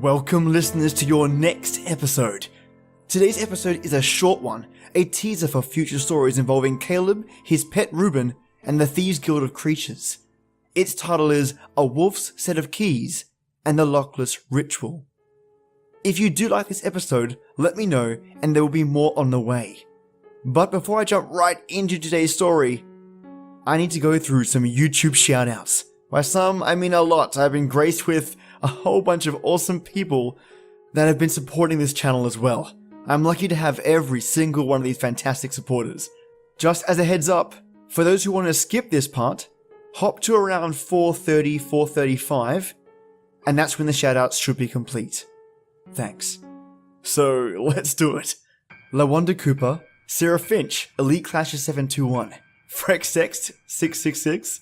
Welcome listeners to your next episode. Today's episode is a short one, a teaser for future stories involving Kaleb, his pet Ruben, and the Thieves Guild of Creatures. Its title is A Wolf's Set of Keys and the Lockless Ritual. If you do like this episode, let me know and there will be more on the way. But before I jump right into today's story, I need to go through some YouTube shoutouts. By some, I mean a lot. I've been graced with a whole bunch of awesome people that have been supporting this channel as well. I'm lucky to have every single one of these fantastic supporters. Just as a heads up, for those who want to skip this part, hop to around 4:30, 4:35, and that's when the shoutouts should be complete. Thanks. So, let's do it. Lawanda Cooper, Sarah Finch, Elite Clasher 721, Frex Sext 666,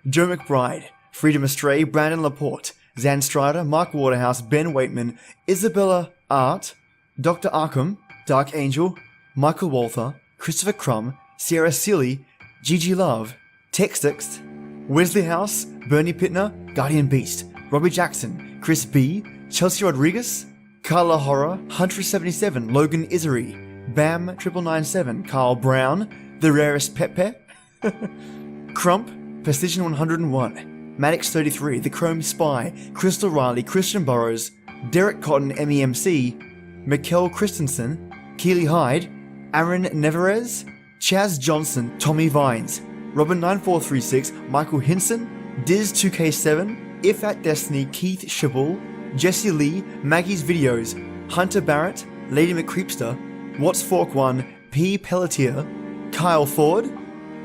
Joe McBride, Freedom Astray, Brandon Laporte, Zan Strider, Mark Waterhouse, Ben Waitman, Isabella Art, Dr. Arkham, Dark Angel, Michael Walther, Christopher Crum, Sierra Seeley, Gigi Love, Textex, Wesley House, Bernie Pittner, Guardian Beast, Robbie Jackson, Chris B, Chelsea Rodriguez, Carla Horror, Hunter77, Logan Isery, Bam 9997, Carl Brown, The Rarest Pepe, Crump, Precision 101, Maddox 33, The Chrome Spy, Crystal Riley, Christian Burrows, Derek Cotton MEMC, Mikkel Christensen, Keely Hyde, Aaron Neverez, Chaz Johnson, Tommy Vines, Robin 9436, Michael Hinson, Diz2K7, If at Destiny, Keith Shibble, Jesse Lee, Maggie's Videos, Hunter Barrett, Lady McCreepster, What's Fork 1, P. Pelletier, Kyle Ford,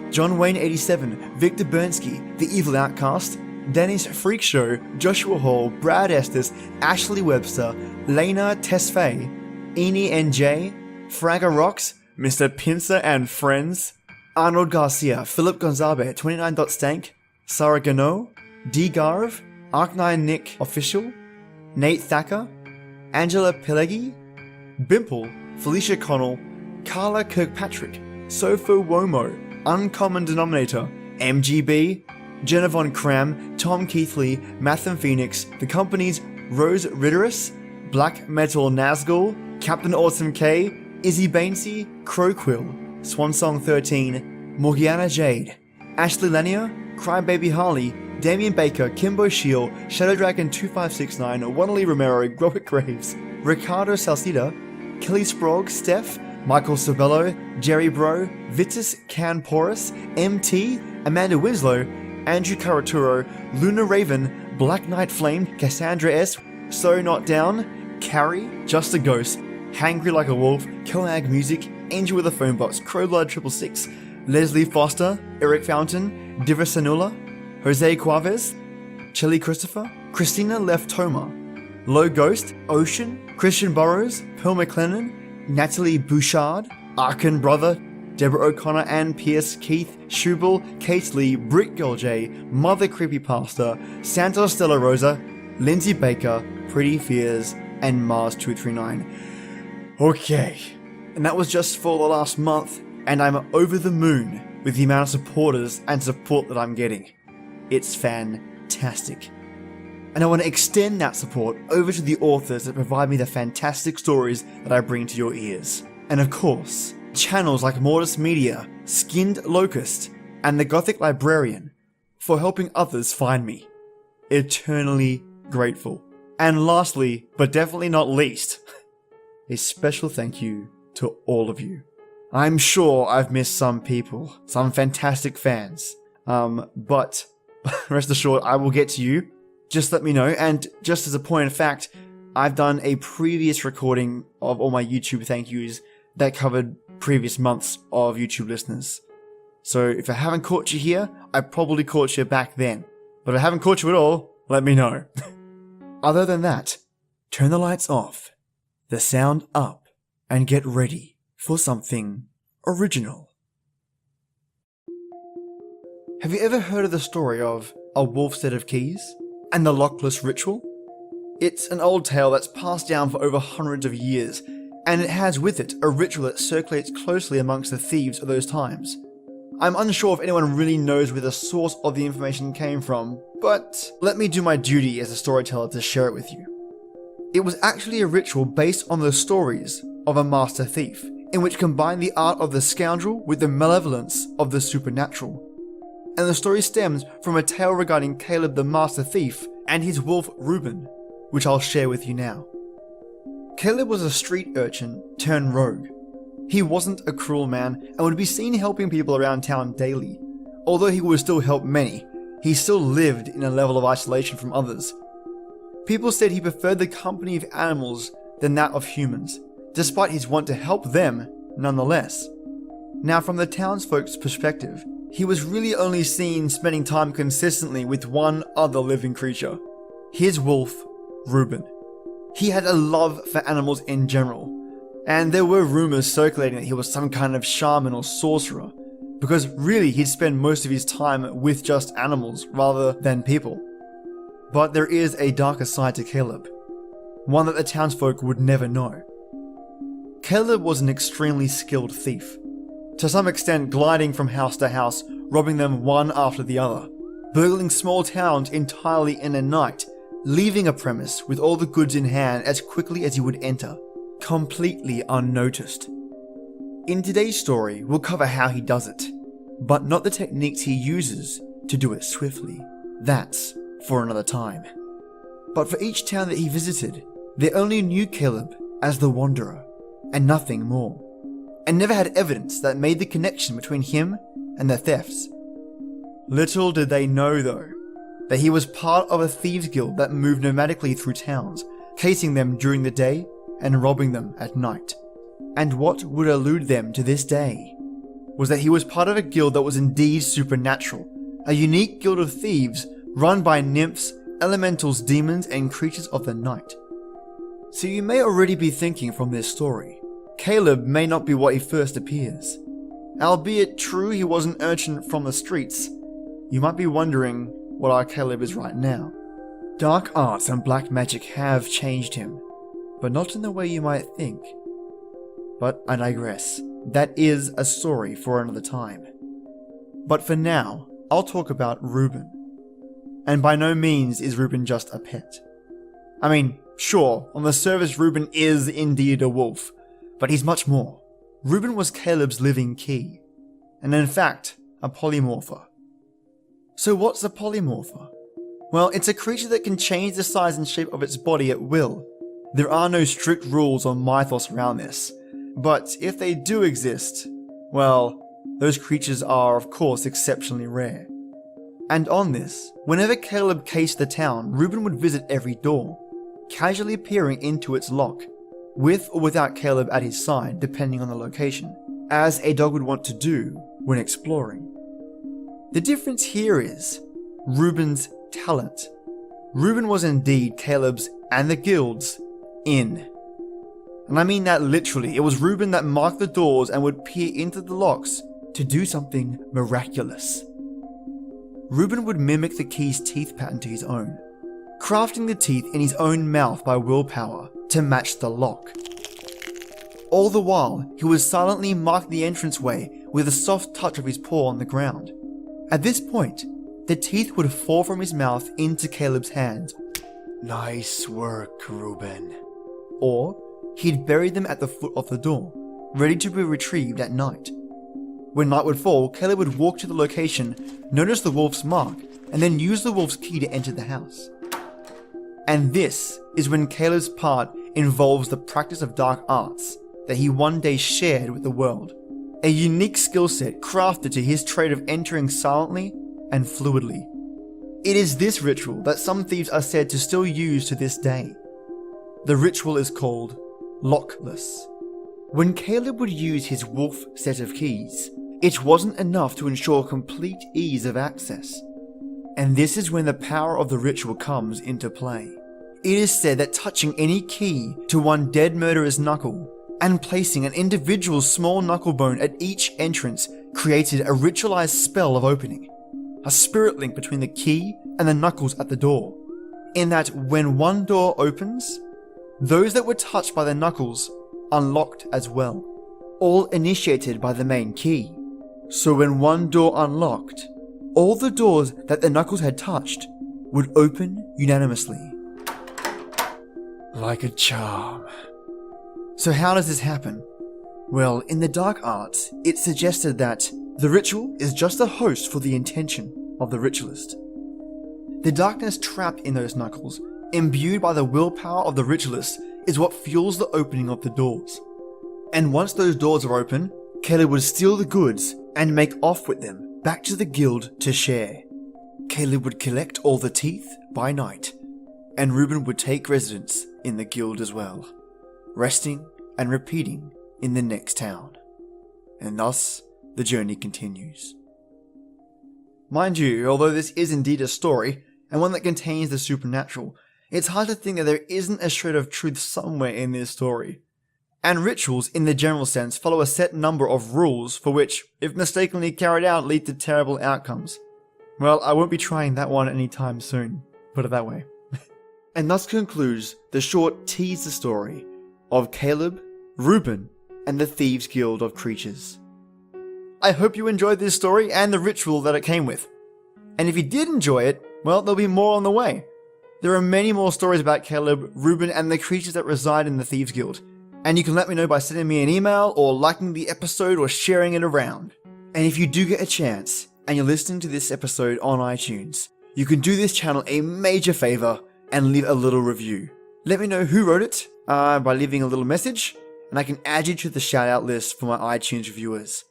John Wayne 87, Victor Bernsky, The Evil Outcast, Dennis Freak Show, Joshua Hall, Brad Estes, Ashley Webster, Lena Tesfaye, Eni NJ, Fragger Rocks, Mr. Pincer and Friends, Arnold Garcia, Philip Gonzabe, 29.stank, Sarah Gano, D. Garv, Arc9 Nick Official, Nate Thacker, Angela Pelleggi, Bimple, Felicia Connell, Carla Kirkpatrick, Sofo Womo, Uncommon Denominator, MGB, Jenna Von Cram, Tom Keithley, Mathem Phoenix, The Company's Rose Ridderus, Black Metal Nazgul, Captain Awesome K, Izzy Bainsey, Crowquill, Swansong 13, Morgiana Jade, Ashley Lanier, Crybaby Harley, Damian Baker, Kimbo Shield, Shadow Dragon 2569, Wannalee Romero, Growick Graves, Ricardo Salcida, Kelly Sprague, Steph, Michael Sabello, Jerry Bro, Vitus Canporus, MT, Amanda Winslow, Andrew Caraturo, Luna Raven, Black Knight Flame, Cassandra S, So Not Down, Carrie, Just a Ghost, Hangry Like a Wolf, CO.AG Music, Angel with a Phone Box, Crowblood 666, Leslie Foster, Eric Fountain, Diva Sanula, Jose Cuavez, Chelly Christopher, Christina Leftoma, Low Ghost, Ocean, Christian Burrows, Pearl McLennan, Natalie Bouchard, Arkin Brother, Deborah O'Connor, Ann Pierce, Keith, Schubel, Kate Lee, Brick Girl J, Mother Creepypasta, Santos Stella Rosa, Lindsay Baker, Pretty Fears, and Mars239. Okay, and that was just for the last month, and I'm over the moon with the amount of supporters and support that I'm getting. It's fantastic. And I want to extend that support over to the authors that provide me the fantastic stories that I bring to your ears. And of course, channels like Mortis Media, Skinned Locust, and The Gothic Librarian for helping others find me. Eternally grateful. And lastly, but definitely not least, a special thank you to all of you. I'm sure I've missed some people, some fantastic fans, but rest assured I will get to you. Just let me know, and just as a point of fact, I've done a previous recording of all my YouTube thank yous that covered previous months of YouTube listeners. So if I haven't caught you here, I probably caught you back then. But if I haven't caught you at all, let me know. Other than that, turn the lights off, the sound up, and get ready for something original. Have you ever heard of the story of A Wolf's Set of Keys and the Lockless Ritual? It's an old tale that's passed down for over hundreds of years, and it has with it a ritual that circulates closely amongst the thieves of those times. I'm unsure if anyone really knows where the source of the information came from, but let me do my duty as a storyteller to share it with you. It was actually a ritual based on the stories of a master thief, in which combined the art of the scoundrel with the malevolence of the supernatural. And the story stems from a tale regarding Kaleb the master thief and his wolf Ruben, which I'll share with you now. Kaleb was a street urchin turned rogue. He wasn't a cruel man and would be seen helping people around town daily. Although he would still help many, he still lived in a level of isolation from others. People said he preferred the company of animals than that of humans, despite his want to help them nonetheless. Now, from the townsfolk's perspective, he was really only seen spending time consistently with one other living creature, his wolf, Ruben. He had a love for animals in general, and there were rumors circulating that he was some kind of shaman or sorcerer, because really he'd spend most of his time with just animals rather than people. But there is a darker side to Kaleb, one that the townsfolk would never know. Kaleb was an extremely skilled thief, to some extent gliding from house to house, robbing them one after the other, burgling small towns entirely in a night, leaving a premise with all the goods in hand as quickly as he would enter, completely unnoticed. In today's story, we'll cover how he does it, but not the techniques he uses to do it swiftly. That's for another time. But for each town that he visited, they only knew Kaleb as the Wanderer, and nothing more, and never had evidence that made the connection between him and the thefts. Little did they know, though, that he was part of a thieves guild that moved nomadically through towns, casing them during the day and robbing them at night. And what would elude them to this day was that he was part of a guild that was indeed supernatural, a unique guild of thieves run by nymphs, elementals, demons, and creatures of the night. So you may already be thinking from this story, Kaleb may not be what he first appears. Albeit true he was an urchin from the streets, you might be wondering what our Kaleb is right now. Dark arts and black magic have changed him, but not in the way you might think. But I digress. That is a story for another time. But for now, I'll talk about Ruben. And by no means is Ruben just a pet. I mean, sure, on the surface Ruben is indeed a wolf, but he's much more. Ruben was Kaleb's living key, and in fact, a polymorpher. So what's a polymorpher? Well, it's a creature that can change the size and shape of its body at will. There are no strict rules or mythos around this, but if they do exist, well, those creatures are of course exceptionally rare. And on this, whenever Kaleb cased the town, Ruben would visit every door, casually peering into its lock, with or without Kaleb at his side depending on the location, as a dog would want to do when exploring. The difference here is Ruben's talent. Ruben was indeed Kaleb's and the guild's in. And I mean that literally. It was Ruben that marked the doors and would peer into the locks to do something miraculous. Ruben would mimic the key's teeth pattern to his own, crafting the teeth in his own mouth by willpower to match the lock. All the while, he would silently mark the entranceway with a soft touch of his paw on the ground. At this point, the teeth would fall from his mouth into Kaleb's hands. "Nice work, Ruben." Or he'd bury them at the foot of the door, ready to be retrieved at night. When night would fall, Kaleb would walk to the location, notice the wolf's mark, and then use the wolf's key to enter the house. And this is when Kaleb's part involves the practice of dark arts that he one day shared with the world. A unique skill set crafted to his trade of entering silently and fluidly. It is this ritual that some thieves are said to still use to this day. The ritual is called Lockless. When Kaleb would use his wolf set of keys, it wasn't enough to ensure complete ease of access. And this is when the power of the ritual comes into play. It is said that touching any key to one dead murderer's knuckle and placing an individual's small knuckle bone at each entrance created a ritualized spell of opening, a spirit link between the key and the knuckles at the door, in that when one door opens, those that were touched by the knuckles unlocked as well, all initiated by the main key. So when one door unlocked, all the doors that the knuckles had touched would open unanimously. like a charm. So how does this happen? Well, in the dark arts, it's suggested that the ritual is just a host for the intention of the ritualist. The darkness trapped in those knuckles, imbued by the willpower of the ritualist, is what fuels the opening of the doors. And once those doors are open, Kaleb would steal the goods and make off with them back to the guild to share. Kaleb would collect all the teeth by night, and Ruben would take residence in the guild as well, resting and repeating in the next town. And thus, the journey continues. Mind you, although this is indeed a story, and one that contains the supernatural, it's hard to think that there isn't a shred of truth somewhere in this story. And rituals, in the general sense, follow a set number of rules for which, if mistakenly carried out, lead to terrible outcomes. Well, I won't be trying that one anytime soon, put it that way. And thus concludes the short teaser story of Kaleb, Ruben, and the Thieves Guild of Creatures. I hope you enjoyed this story and the ritual that it came with. And if you did enjoy it, well, there'll be more on the way. There are many more stories about Kaleb, Ruben, and the creatures that reside in the Thieves Guild. And you can let me know by sending me an email or liking the episode or sharing it around. And if you do get a chance and you're listening to this episode on iTunes, you can do this channel a major favor and leave a little review. Let me know who wrote it by leaving a little message, and I can add you to the shout out list for my iTunes reviewers.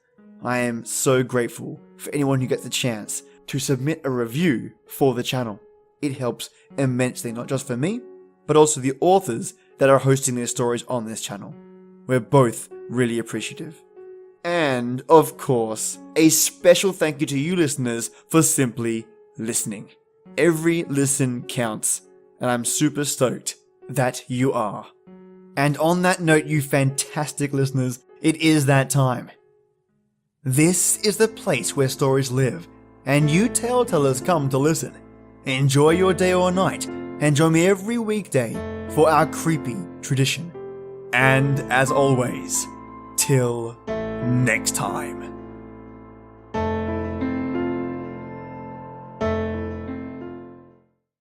I am so grateful for anyone who gets the chance to submit a review for the channel. It helps immensely, not just for me, but also the authors that are hosting their stories on this channel. We're both really appreciative. And, of course, a special thank you to you listeners for simply listening. Every listen counts, and I'm super stoked that you are. And on that note, you fantastic listeners, it is that time. This is the place where stories live, and you tale tellers come to listen. Enjoy your day or night, and join me every weekday for our creepy tradition. And as always, till next time.